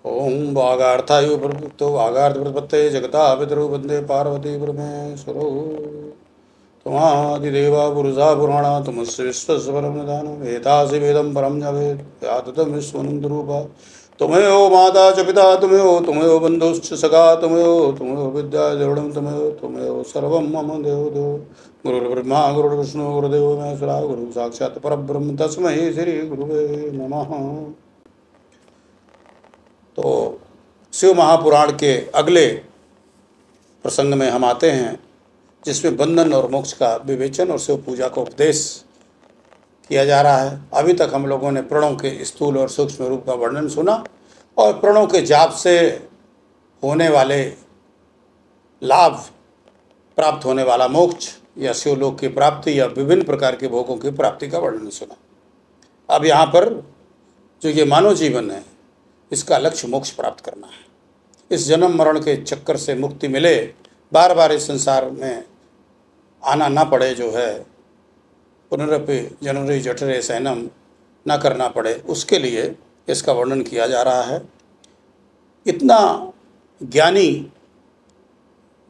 ओम वागार्थायु प्रवृत्तो वागार्थ प्रपत्ते जगता पितरो वंदे पार्वती परमेश्वरो त्वमादिदेवा पुरुषा पुराणा तुमस्य विश्वस्य परम निधानम् एतासि वेदं परं जवेत् याततं विश्वनन्दरूपा तुमयो माता च पिता तुमयो बन्धुश्च सखा तुमयो विद्या द्रविणं तुमयो सर्वं मम देवो गुरुर्ब्रह्मा गुरुर्विष्णु गुरुदेवो महेश्वरा गुरु साक्षात् परब्रह्म तस्मै श्री गुरुवे नमः। तो शिव महापुराण के अगले प्रसंग में हम आते हैं, जिसमें बंधन और मोक्ष का विवेचन और शिव पूजा का उपदेश किया जा रहा है। अभी तक हम लोगों ने प्रणों के स्थूल और सूक्ष्म रूप का वर्णन सुना और प्रणों के जाप से होने वाले लाभ, प्राप्त होने वाला मोक्ष या शिवलोक की प्राप्ति या विभिन्न प्रकार के भोगों की प्राप्ति का वर्णन सुना। अब यहाँ पर जो ये मानव जीवन है, इसका लक्ष्य मोक्ष प्राप्त करना है। इस जन्म मरण के चक्कर से मुक्ति मिले, बार बार इस संसार में आना ना पड़े, जो है पुनरपि जनरी जठरे सैनम ना करना पड़े, उसके लिए इसका वर्णन किया जा रहा है। इतना ज्ञानी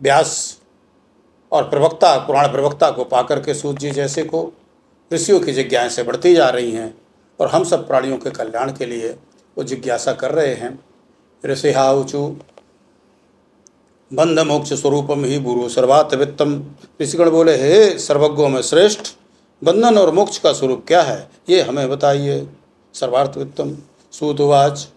व्यास और प्रवक्ता, पुराण प्रवक्ता को पाकर के सूत जी जैसे को ऋषियों की जिज्ञासाएं बढ़ती जा रही हैं और हम सब प्राणियों के कल्याण के लिए वो जिज्ञासा कर रहे हैं। ऋषिहा ऊचु बंध मोक्ष स्वरूपम ही गुरु सर्वात वित्तम। ऋषिगण बोले, हे सर्वज्ञों में श्रेष्ठ, बंधन और मोक्ष का स्वरूप क्या है, ये हमें बताइए। सर्वार्थ वित्तम। सूतवाच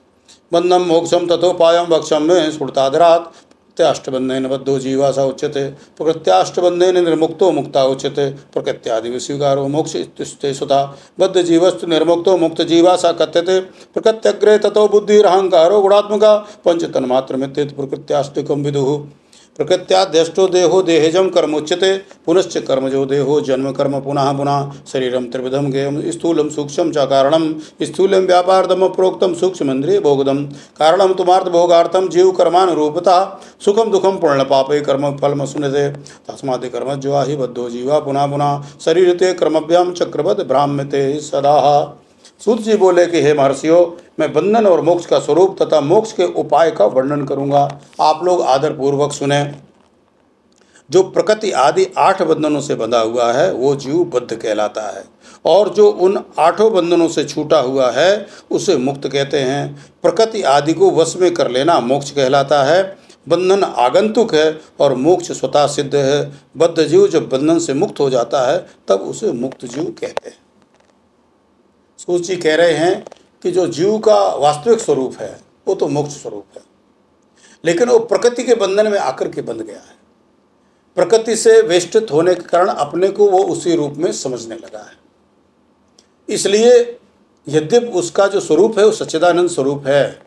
बंधम मोक्षम तथोपायम वक्षम में स्फुटादरात प्रकृत्याष्टबंधेन बद्धो जीवासा उच्यते प्रकृत्याष्टबंधेन निर्मुक्तो मुक्ता उच्यते प्रकृत्यादि विस्वीकारो मोक्ष इत्युक्ते सुधा बद्ध जीवस्तु निर्मुक्तो मुक्त जीवासा कथ्यते प्रकृत्यग्रे ततो बुद्धिरहंकारो गुणात्मका पंचतन्मात्रमित्येत प्रकृत्याष्टिकं विदुः प्रकृत्याद्यष्टो देहो देहजम कर्मोच्यते पुनश्च कर्मजो देहो जन्म कर्म पुनः पुनः शरीरम त्रिविधम गेयम स्थूलम सूक्ष्म च कारणम स्थूलम व्यापारदम प्रोक्तम सूक्ष्मेन्द्रिय भोगदम कारणम तुमार्थ भोगार्थम जीव कर्मानुरूपता सुखम दुखम पुण्य पापे कर्म फलम सुनते तस्मात् कर्मज्वा हि बद्धो जीवा पुनः पुनः शरीरते कर्मभ्याम चक्रवद ब्राह्मते सदा। सूत जी बोले कि हे महर्षियों, मैं बंधन और मोक्ष का स्वरूप तथा मोक्ष के उपाय का वर्णन करूंगा, आप लोग आदर पूर्वक सुने। जो प्रकृति आदि 8 बंधनों से बंधा हुआ है वो जीव बद्ध कहलाता है, और जो उन 8 बंधनों से छूटा हुआ है उसे मुक्त कहते हैं। प्रकृति आदि को वश में कर लेना मोक्ष कहलाता है। बंधन आगंतुक है और मोक्ष स्वतः सिद्ध है। बद्ध जीव जब बंधन से मुक्त हो जाता है तब उसे मुक्त जीव कहते हैं। सूत जी कह रहे हैं कि जो जीव का वास्तविक स्वरूप है वो तो मोक्ष स्वरूप है, लेकिन वो प्रकृति के बंधन में आकर के बंध गया है। प्रकृति से वेष्टित होने के कारण अपने को वो उसी रूप में समझने लगा है। इसलिए यद्यपि उसका जो स्वरूप है वो सच्चिदानंद स्वरूप है,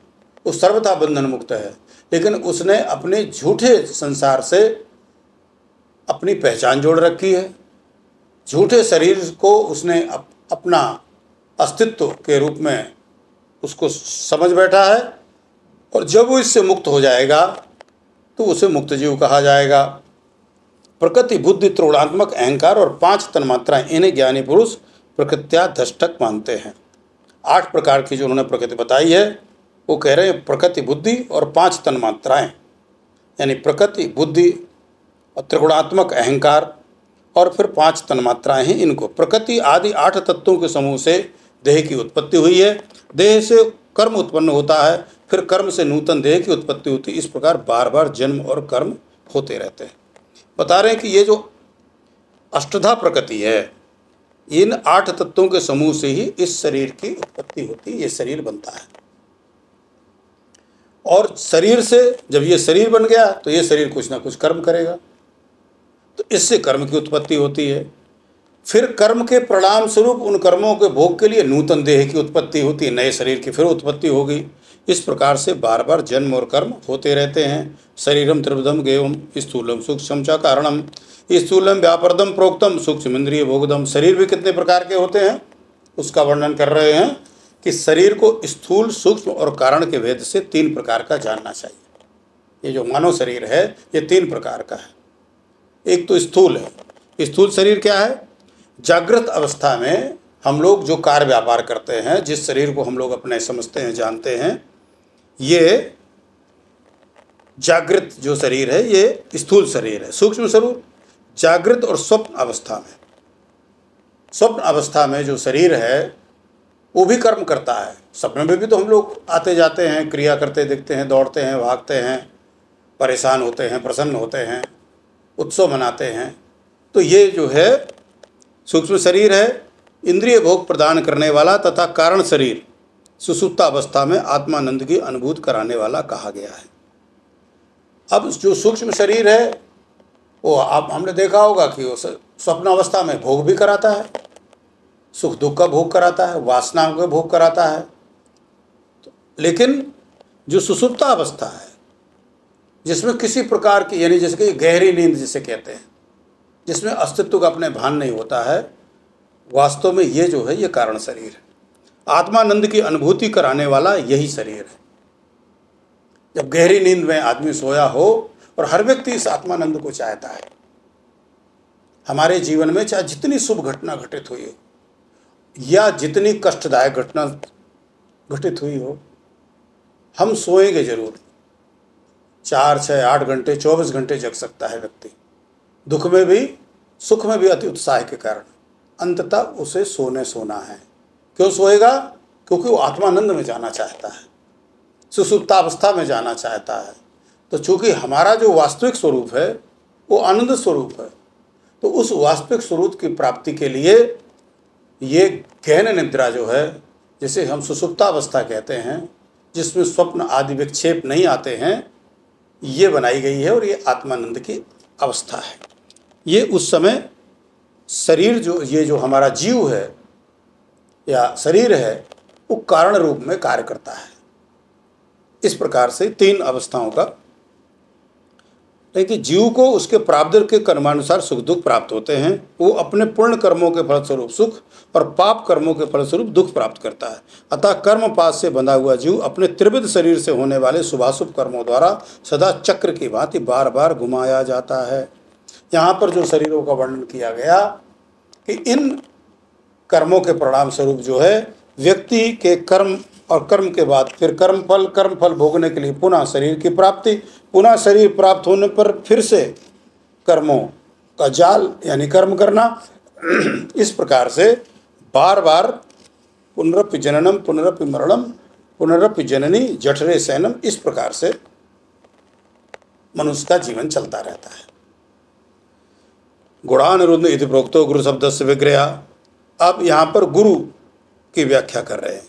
वो सर्वथा बंधन मुक्त है, लेकिन उसने अपने झूठे संसार से अपनी पहचान जोड़ रखी है। झूठे शरीर को उसने अपना अस्तित्व के रूप में उसको समझ बैठा है, और जब वो इससे मुक्त हो जाएगा तो उसे मुक्त जीव कहा जाएगा। प्रकृति बुद्धि त्रिगुणात्मक अहंकार और 5 तन्मात्राएं, इन्हें ज्ञानी पुरुष प्रकृत्याधष्टक मानते हैं। 8 प्रकार की जो उन्होंने प्रकृति बताई है वो कह रहे हैं प्रकृति बुद्धि और 5 तन्मात्राएं, यानी प्रकृति बुद्धि और त्रिगुणात्मक अहंकार और फिर 5 तन्मात्राएं हैं। इनको प्रकृति आदि 8 तत्वों के समूह से देह की उत्पत्ति हुई है। देह से कर्म उत्पन्न होता है, फिर कर्म से नूतन देह की उत्पत्ति होती है। इस प्रकार बार बार जन्म और कर्म होते रहते हैं। बता रहे हैं कि ये जो अष्टधा प्रकृति है, इन 8 तत्वों के समूह से ही इस शरीर की उत्पत्ति होती है, ये शरीर बनता है। और शरीर से जब ये शरीर बन गया तो ये शरीर कुछ ना कुछ कर्म करेगा, तो इससे कर्म की उत्पत्ति होती है। फिर कर्म के परिणाम स्वरूप उन कर्मों के भोग के लिए नूतन देह की उत्पत्ति होती है, नए शरीर की फिर उत्पत्ति होगी। इस प्रकार से बार बार जन्म और कर्म होते रहते हैं। शरीरम त्रिविधम गेयम स्थूलम सूक्ष्म च कारणम स्थूलम व्यापारदम प्रोक्तम सूक्ष्म इंद्रिय भोगदम। शरीर भी कितने प्रकार के होते हैं उसका वर्णन कर रहे हैं कि शरीर को स्थूल, सूक्ष्म और कारण के भेद से 3 प्रकार का जानना चाहिए। ये जो मानव शरीर है ये 3 प्रकार का है। एक तो स्थूल है। स्थूल शरीर क्या है? जागृत अवस्था में हम लोग जो कार्य व्यापार करते हैं, जिस शरीर को हम लोग अपने समझते हैं, जानते हैं, ये जागृत जो शरीर है ये स्थूल शरीर है। सूक्ष्म स्वरूप जागृत और स्वप्न अवस्था में, स्वप्न अवस्था में जो शरीर है वो भी कर्म करता है। सपने में भी तो हम लोग आते जाते हैं, क्रिया करते दिखते हैं, दौड़ते हैं, भागते हैं, परेशान होते हैं, प्रसन्न होते हैं, उत्सव मनाते हैं। तो ये जो है सूक्ष्म शरीर है, इंद्रिय भोग प्रदान करने वाला तथा कारण शरीर सुषुप्त अवस्था में आत्मानंद की अनुभूति कराने वाला कहा गया है। अब जो सूक्ष्म शरीर है वो आप हमने देखा होगा कि वो स्वप्न अवस्था में भोग भी कराता है, सुख दुख का भोग कराता है, वासनाओं का भोग कराता है। लेकिन जो सुषुप्त अवस्था है जिसमें किसी प्रकार की, यानी जैसे कि गहरी नींद जिसे कहते हैं, जिसमें अस्तित्व का अपने भान नहीं होता है, वास्तव में ये जो है ये कारण शरीर है। आत्मानंद की अनुभूति कराने वाला यही शरीर है। जब गहरी नींद में आदमी सोया हो, और हर व्यक्ति इस आत्मानंद को चाहता है। हमारे जीवन में चाहे जितनी शुभ घटना घटित हुई हो या जितनी कष्टदायक घटना घटित हुई हो, हम सोएंगे जरूर। 4, 6, 8 घंटे, 24 घंटे जग सकता है व्यक्ति, दुख में भी सुख में भी अति उत्साह के कारण। अंततः उसे सोना है। क्यों सोएगा? क्योंकि वो आत्मानंद में जाना चाहता है, सुषुप्तावस्था में जाना चाहता है। तो चूंकि हमारा जो वास्तविक स्वरूप है वो आनंद स्वरूप है, तो उस वास्तविक स्वरूप की प्राप्ति के लिए ये गहन निद्रा जो है, जिसे हम सुषुप्तावस्था कहते हैं, जिसमें स्वप्न आदि विक्षेप नहीं आते हैं, ये बनाई गई है। और ये आत्मानंद की अवस्था है। ये उस समय शरीर ये जो हमारा जीव है या शरीर है वो कारण रूप में कार्य करता है। इस प्रकार से 3 अवस्थाओं का, लेकिन जीव को उसके प्रारब्ध के कर्मानुसार सुख दुख प्राप्त होते हैं। वो अपने पुण्य कर्मों के फलस्वरूप सुख और पाप कर्मों के फलस्वरूप दुख प्राप्त करता है। अतः कर्म पाश से बंधा हुआ जीव अपने त्रिविध शरीर से होने वाले शुभाशुभ कर्मों द्वारा सदा चक्र की भांति बार बार घुमाया जाता है। यहाँ पर जो शरीरों का वर्णन किया गया कि इन कर्मों के परिणाम स्वरूप जो है व्यक्ति के कर्म, और कर्म के बाद फिर कर्म फल भोगने के लिए पुनः शरीर की प्राप्ति, पुनः शरीर प्राप्त होने पर फिर से कर्मों का जाल यानी कर्म करना। इस प्रकार से बार बार पुनरपि जननम पुनरपि मरणम पुनरपि जननी जठरे शयनम, इस प्रकार से मनुष्य का जीवन चलता रहता है। गुणानुरुद्ध इति प्रोक्तो गुरु शब्द से विग्रह। अब यहाँ पर गुरु की व्याख्या कर रहे हैं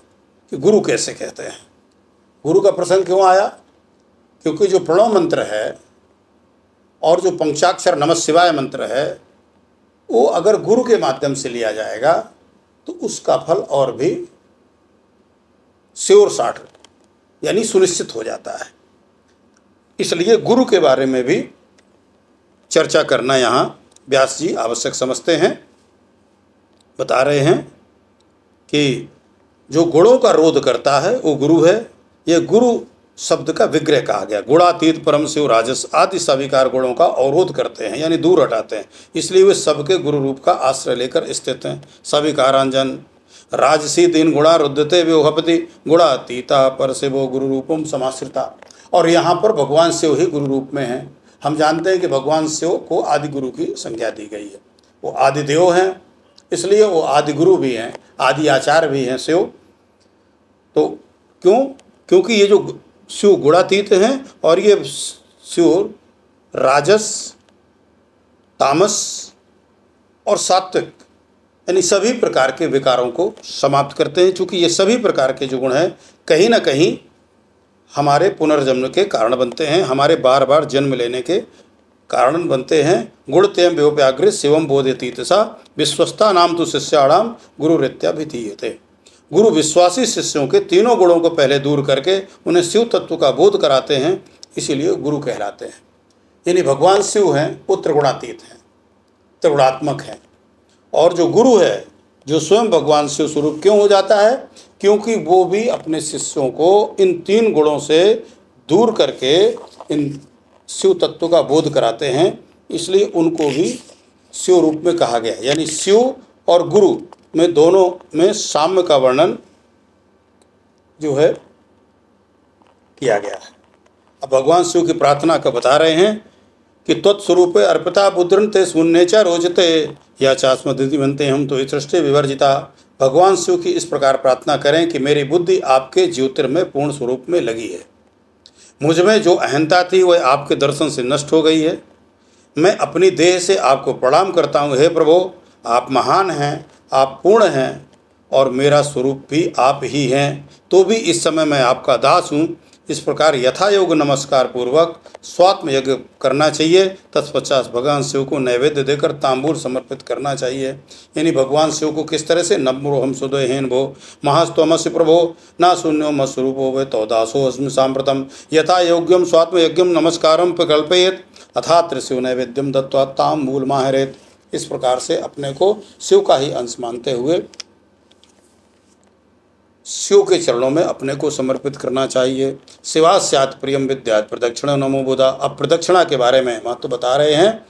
कि गुरु कैसे कहते हैं। गुरु का प्रसंग क्यों आया? क्योंकि जो प्रणव मंत्र है और जो पंचाक्षर नमः शिवाय मंत्र है, वो अगर गुरु के माध्यम से लिया जाएगा तो उसका फल और भी श्योर साठ यानी सुनिश्चित हो जाता है। इसलिए गुरु के बारे में भी चर्चा करना यहाँ व्यास जी आवश्यक समझते हैं। बता रहे हैं कि जो गुणों का रोध करता है वो गुरु है। ये गुरु शब्द का विग्रह कहा गया। गुणातीत परम शिव राजस आदि सविकार गुणों का अवरोध करते हैं यानी दूर हटाते हैं, इसलिए वे सबके गुरु रूप का आश्रय लेकर स्थित हैं। सविकारांजन राजसी तीन गुणा रुद्धते व्योहपति गुणातीता पर शिवो गुरु रूपम समाश्रिता। और यहाँ पर भगवान शिव ही गुरु रूप में हैं। हम जानते हैं कि भगवान शिव को आदि गुरु की संज्ञा दी गई है। वो आदि देव हैं, इसलिए वो आदि गुरु भी हैं, आदि आचार्य भी हैं शिव। तो क्योंकि ये जो शिव गुणातीत हैं और ये शिव राजस, तामस और सात्विक यानी सभी प्रकार के विकारों को समाप्त करते हैं। चूँकि ये सभी प्रकार के जो गुण हैं कहीं ना कहीं हमारे पुनर्जन्म के कारण बनते हैं, हमारे बार बार जन्म लेने के कारण बनते हैं। गुण तेम व्योप्याग्र शिवम बोधयतीत सा विश्वस्ता नाम तो शिष्याणाम गुरु रीत्याभिधीयते। गुरु विश्वासी शिष्यों के तीनों गुणों को पहले दूर करके उन्हें शिव तत्व का बोध कराते हैं, इसीलिए गुरु कहलाते हैं। यानी भगवान शिव हैं वो त्रिगुणातीत हैं, त्रिगुणात्मक हैं। और जो गुरु है जो स्वयं भगवान शिव स्वरूप क्यों हो जाता है? क्योंकि वो भी अपने शिष्यों को इन तीन गुणों से दूर करके इन शिव तत्व का बोध कराते हैं, इसलिए उनको भी शिव रूप में कहा गया। यानी शिव और गुरु में दोनों में साम्य का वर्णन जो है किया गया है। अब भगवान शिव की प्रार्थना का बता रहे हैं कि त्वत्स्वरूप अर्पिता बुद्रन ते शून्य च रोचते या चास्मदिति बनते हम तो सृष्टि विवर्जिता। भगवान शिव की इस प्रकार प्रार्थना करें कि मेरी बुद्धि आपके ज्योतिर्मय पूर्ण स्वरूप में लगी है। मुझ में जो अहंता थी वह आपके दर्शन से नष्ट हो गई है। मैं अपनी देह से आपको प्रणाम करता हूँ। हे प्रभु, आप महान हैं, आप पूर्ण हैं और मेरा स्वरूप भी आप ही हैं, तो भी इस समय मैं आपका दास हूँ। इस प्रकार यथायोग नमस्कार पूर्वक स्वात्म यज्ञ करना चाहिए। तत्पश्चात भगवान शिव को नैवेद्य देकर तांबूल समर्पित करना चाहिए। यानी भगवान शिव को किस तरह से, नम्रो हम सुदयहेन भो महास्तमस्य प्रभो ना शून्यो मस्वरूपो वे तो दासो अस्मि सांप्रतम यथा योग्यम स्वात्म यज्ञम नमस्कारम प्रकल्पयेत अथा त्रिशिव नैवेद्यम दत्वा तांबूल माहरेत। इस प्रकार से अपने को शिव का ही अंश मानते हुए शिव के चरणों में अपने को समर्पित करना चाहिए। शिवास्यात् प्रियम विद्यात् प्रदक्षिणा नमो बुधा। अब प्रदक्षिणा के बारे में महत्व बता रहे हैं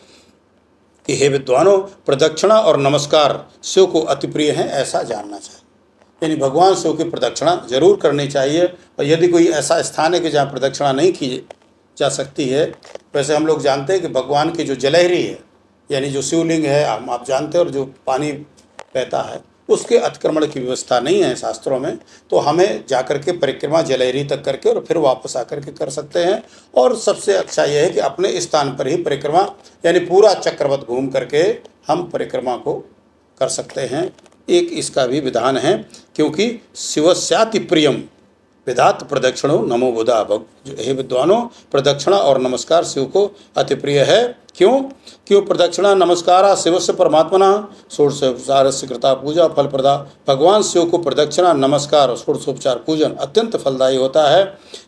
कि हे विद्वानों, प्रदक्षिणा और नमस्कार शिव को अति प्रिय हैं, ऐसा जानना चाहिए। यानी भगवान शिव की प्रदक्षिणा जरूर करनी चाहिए। और यदि कोई ऐसा स्थान है कि जहाँ प्रदक्षिणा नहीं की जा सकती है, वैसे हम लोग जानते हैं कि भगवान की जो जलहरी है, यानी जो शिवलिंग है, आप जानते हैं, और जो पानी बहता है उसके अतिक्रमण की व्यवस्था नहीं है शास्त्रों में, तो हमें जाकर के परिक्रमा जलहरी तक करके और फिर वापस आकर के कर सकते हैं। और सबसे अच्छा यह है कि अपने स्थान पर ही परिक्रमा, यानी पूरा चक्रवत घूम करके हम परिक्रमा को कर सकते हैं। एक इसका भी विधान है, क्योंकि शिवस्याति प्रियम विधात प्रदक्षिणो नमो बुधा। हे विद्वानों, प्रदक्षिणा और नमस्कार शिव को अति प्रिय है। क्यों प्रदक्षिणा नमस्कारा शिवस्य परमात्मना षोडशोपचारस्य कृता पूजा फलप्रदा। भगवान शिव को प्रदक्षिणा नमस्कार और षोडशोपचार पूजन अत्यंत फलदायी होता है।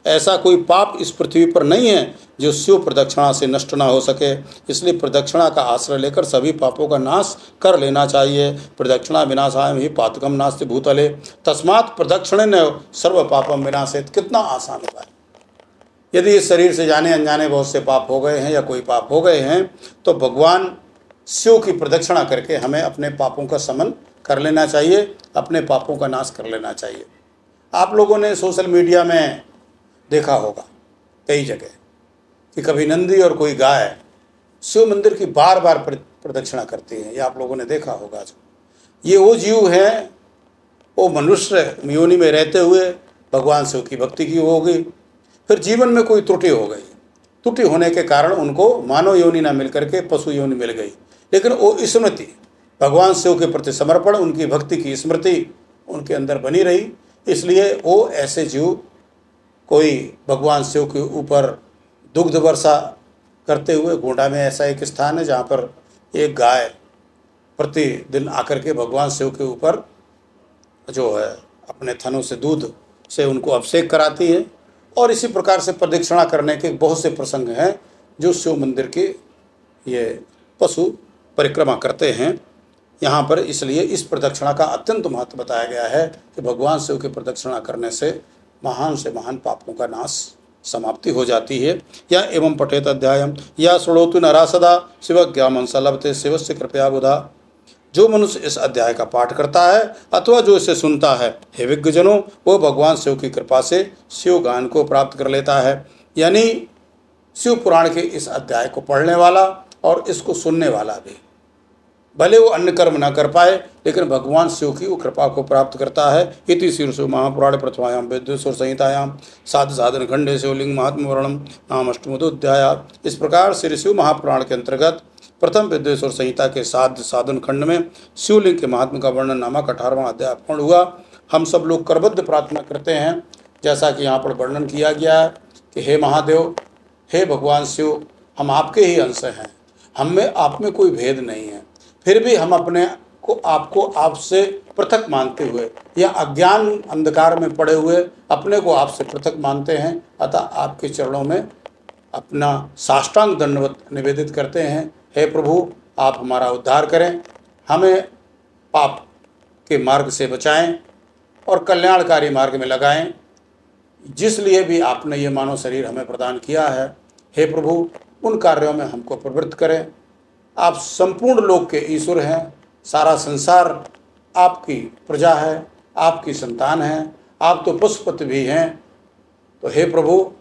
ऐसा कोई पाप इस पृथ्वी पर नहीं है जो शिव प्रदक्षिणा से नष्ट ना हो सके। इसलिए प्रदक्षिणा का आश्रय लेकर सभी पापों का नाश कर लेना चाहिए। प्रदक्षिणा विनाशाय ही पातकम नास्ति भूतले तस्मात् प्रदक्षिणेन सर्व पापम विनाशेत। कितना आसान उपाय। यदि इस शरीर से जाने अनजाने बहुत से पाप हो गए हैं या कोई पाप हो गए हैं, तो भगवान शिव की प्रदक्षिणा करके हमें अपने पापों का शमन कर लेना चाहिए, अपने पापों का नाश कर लेना चाहिए। आप लोगों ने सोशल मीडिया में देखा होगा कई जगह कि कभी नंदी और कोई गाय शिव मंदिर की बार बार प्रदक्षिणा करती है। ये आप लोगों ने देखा होगा। ये वो जीव हैं, वो मनुष्य योनि में रहते हुए भगवान शिव की भक्ति की होगी, फिर जीवन में कोई त्रुटि हो गई, त्रुटि होने के कारण उनको मानव योनि ना मिल करके पशु योनि मिल गई, लेकिन वो स्मृति भगवान शिव के प्रति समर्पण, उनकी भक्ति की स्मृति उनके अंदर बनी रही। इसलिए वो ऐसे जीव कोई भगवान शिव के ऊपर दुग्ध वर्षा करते हुए, गोंडा में ऐसा एक स्थान है जहाँ पर एक गाय प्रतिदिन आकर के भगवान शिव के ऊपर जो है अपने थनों से दूध से उनको अभिषेक कराती है। और इसी प्रकार से प्रदक्षिणा करने के बहुत से प्रसंग हैं जो शिव मंदिर के ये पशु परिक्रमा करते हैं यहाँ पर। इसलिए इस प्रदक्षिणा का अत्यंत महत्व बताया गया है कि भगवान शिव की प्रदक्षिणा करने से महान पापों का नाश समाप्ति हो जाती है। या एवं पठेत अध्यायम या श्रोतु नरा सदा शिवज्ञानं स लभते शिवस्य कृपया बुधा। जो मनुष्य इस अध्याय का पाठ करता है अथवा जो इसे सुनता है, हे विज्ञजनों, वो भगवान शिव की कृपा से शिव ज्ञान को प्राप्त कर लेता है। यानी शिव पुराण के इस अध्याय को पढ़ने वाला और इसको सुनने वाला भी, भले वो अन्य कर्म न कर पाए, लेकिन भगवान शिव की वो कृपा को प्राप्त करता है। इति शीर्षो महापुराण प्रथमायाम वेदेश्वर संहितायाम साध साधन खंडे शिवलिंग महात्म वर्णम नाम अष्टमोध्याय। इस प्रकार श्री शिव महापुराण के अंतर्गत प्रथम वेदेश्वर संहिता के साध्य साधन खंड में शिवलिंग के महात्मा का वर्णन नामक 18वां अध्याय पूर्ण हुआ। हम सब लोग करबद्ध प्रार्थना करते हैं, जैसा कि यहाँ पर वर्णन किया गया है कि हे महादेव, हे भगवान शिव, हम आपके ही अंश हैं, हम में आप में कोई भेद नहीं है, फिर भी हम अपने को आपको आपसे पृथक मानते हुए या अज्ञान अंधकार में पड़े हुए अपने को आपसे पृथक मानते हैं। अतः आपके चरणों में अपना साष्टांग दंडवत निवेदित करते हैं। हे प्रभु, आप हमारा उद्धार करें, हमें पाप के मार्ग से बचाएं और कल्याणकारी मार्ग में लगाएं, जिस लिए भी आपने ये मानव शरीर हमें प्रदान किया है। हे प्रभु, उन कार्यों में हमको प्रवृत्त करें। आप संपूर्ण लोक के ईश्वर हैं, सारा संसार आपकी प्रजा है, आपकी संतान है, आप तो पशुपति भी हैं, तो हे प्रभु,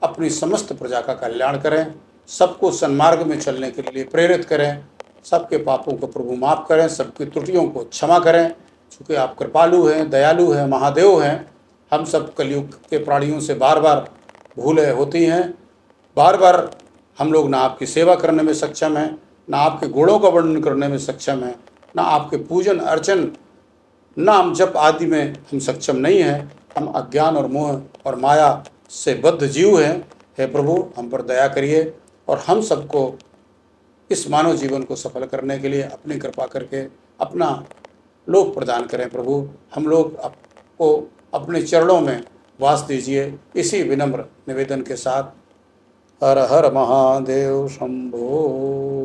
अपनी समस्त प्रजा का कल्याण करें, सबको सन्मार्ग में चलने के लिए प्रेरित करें, सबके पापों को प्रभु माफ़ करें, सबकी त्रुटियों को क्षमा करें, चूँकि आप कृपालु हैं, दयालु हैं, महादेव हैं। हम सब कलयुग के प्राणियों से बार बार भूलें होती हैं, बार बार हम लोग ना आपकी सेवा करने में सक्षम हैं, ना आपके गुणों का वर्णन करने में सक्षम हैं, ना आपके पूजन अर्चन, नाम जप आदि में हम सक्षम नहीं हैं। हम अज्ञान और मोह और माया से बद्ध जीव हैं। हे प्रभु, हम पर दया करिए और हम सबको इस मानव जीवन को सफल करने के लिए अपनी कृपा करके अपना लोक प्रदान करें। प्रभु, हम लोग आपको अपने चरणों में वास दीजिए। इसी विनम्र निवेदन के साथ हर हर महादेव शंभो।